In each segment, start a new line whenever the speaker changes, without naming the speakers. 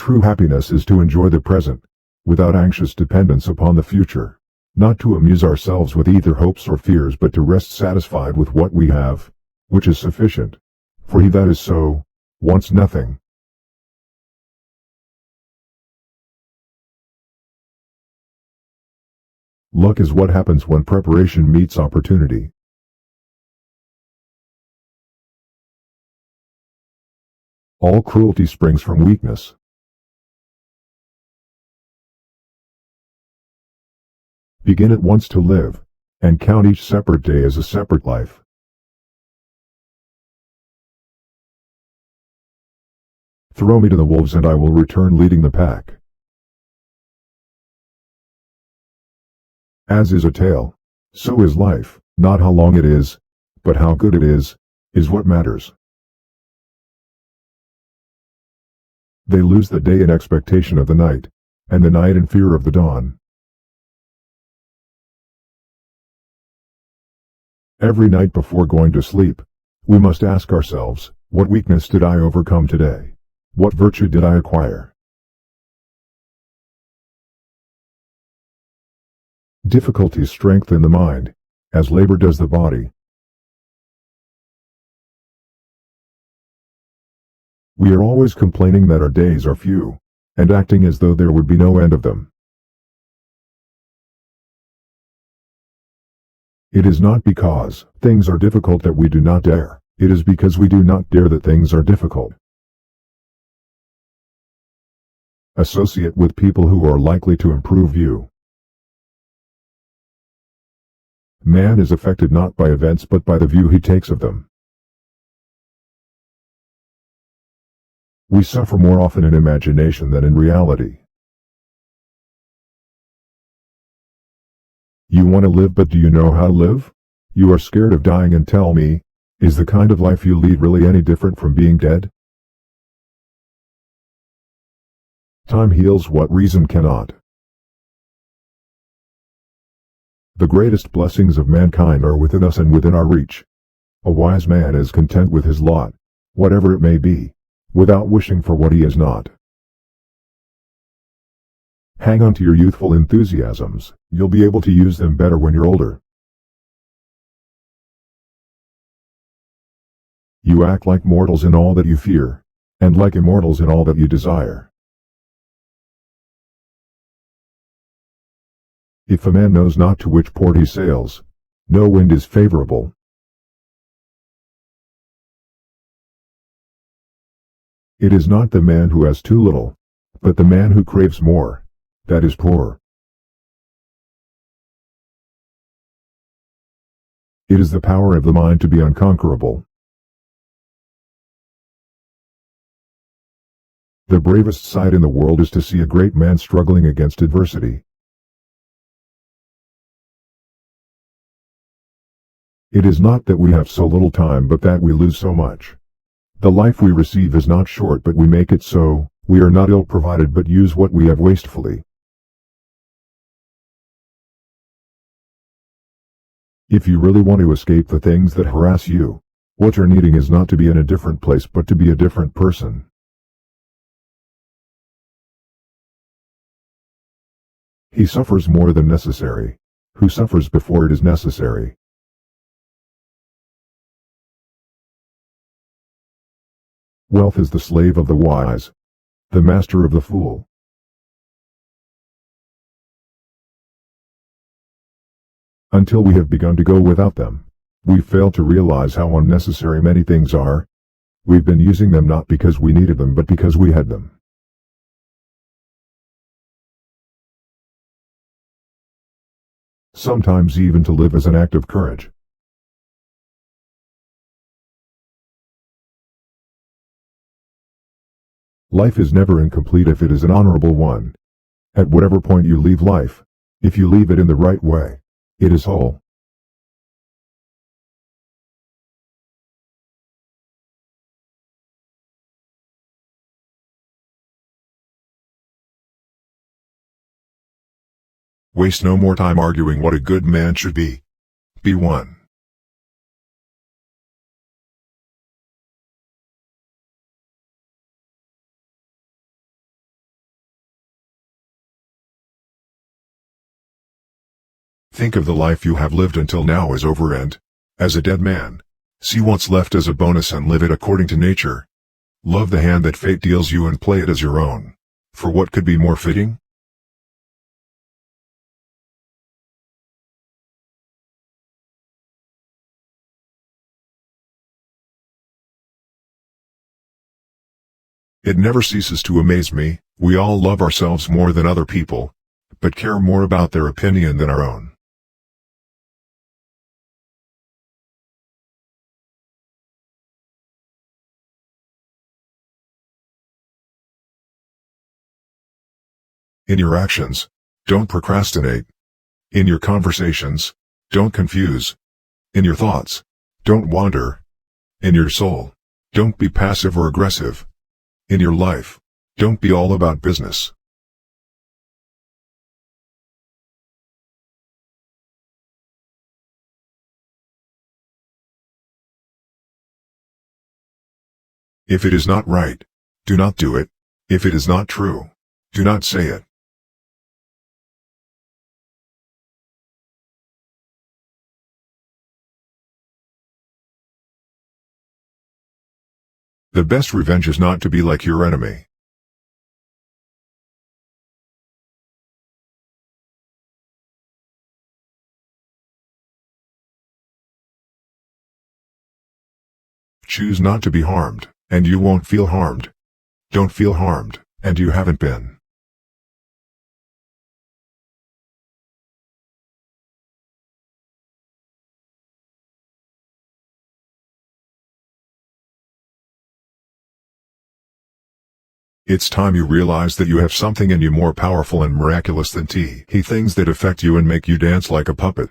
True happiness is to enjoy the present, without anxious dependence upon the future, not to amuse ourselves with either hopes or fears but to rest satisfied with what we have, which is sufficient. For he that is so, wants nothing. Luck is what happens when preparation meets opportunity. All cruelty springs from weakness. Begin at once to live, and count each separate day as a separate life. Throw me to the wolves and I will return leading the pack. As is a tale, so is life. Not how long it is, but how good it is what matters. They lose the day in expectation of the night, and the night in fear of the dawn. Every night before going to sleep, we must ask ourselves, what weakness did I overcome today? What virtue did I acquire? Difficulties strengthen the mind, as labor does the body. We are always complaining that our days are few, and acting as though there would be no end of them. It is not because things are difficult that we do not dare. It is because we do not dare that things are difficult. Associate with people who are likely to improve you. Man is affected not by events but by the view he takes of them. We suffer more often in imagination than in reality. You want to live, but do you know how to live? You are scared of dying, and tell me, is the kind of life you lead really any different from being dead? Time heals what reason cannot. The greatest blessings of mankind are within us and within our reach. A wise man is content with his lot, whatever it may be, without wishing for what he is not. Hang on to your youthful enthusiasms, you'll be able to use them better when you're older. You act like mortals in all that you fear, and like immortals in all that you desire. If a man knows not to which port he sails, no wind is favorable. It is not the man who has too little, but the man who craves more, that is poor. It is the power of the mind to be unconquerable. The bravest sight in the world is to see a great man struggling against adversity. It is not that we have so little time but that we lose so much. The life we receive is not short but we make it so. We are not ill provided but use what we have wastefully. If you really want to escape the things that harass you, what you're needing is not to be in a different place but to be a different person. He suffers more than necessary, who suffers before it is necessary. Wealth is the slave of the wise, the master of the fool. Until we have begun to go without them, we fail to realize how unnecessary many things are. We've been using them not because we needed them but because we had them. Sometimes even to live is an act of courage. Life is never incomplete if it is an honorable one. At whatever point you leave life, if you leave it in the right way, it is whole. Waste no more time arguing what a good man should be. Be one. Think of the life you have lived until now as over and, as a dead man. See what's left as a bonus and live it according to nature. Love the hand that fate deals you and play it as your own. For what could be more fitting? It never ceases to amaze me, we all love ourselves more than other people, but care more about their opinion than our own. In your actions, don't procrastinate. In your conversations, don't confuse. In your thoughts, don't wander. In your soul, don't be passive or aggressive. In your life, don't be all about business. If it is not right, do not do it. If it is not true, do not say it. The best revenge is not to be like your enemy. Choose not to be harmed, and you won't feel harmed. Don't feel harmed, and you haven't been. It's time you realize that you have something in you more powerful and miraculous than things that affect you and make you dance like a puppet.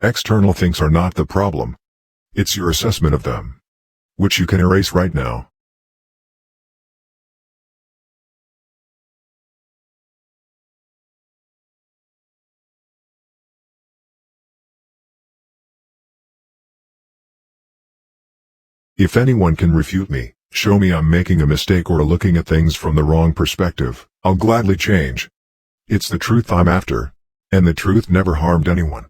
External things are not the problem. It's your assessment of them, which you can erase right now. If anyone can refute me, show me I'm making a mistake or looking at things from the wrong perspective, I'll gladly change. It's the truth I'm after, and the truth never harmed anyone.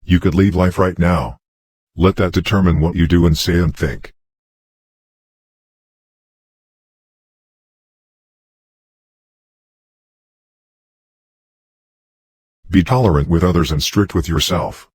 You could leave life right now. Let that determine what you do and say and think. Be tolerant with others and strict with yourself.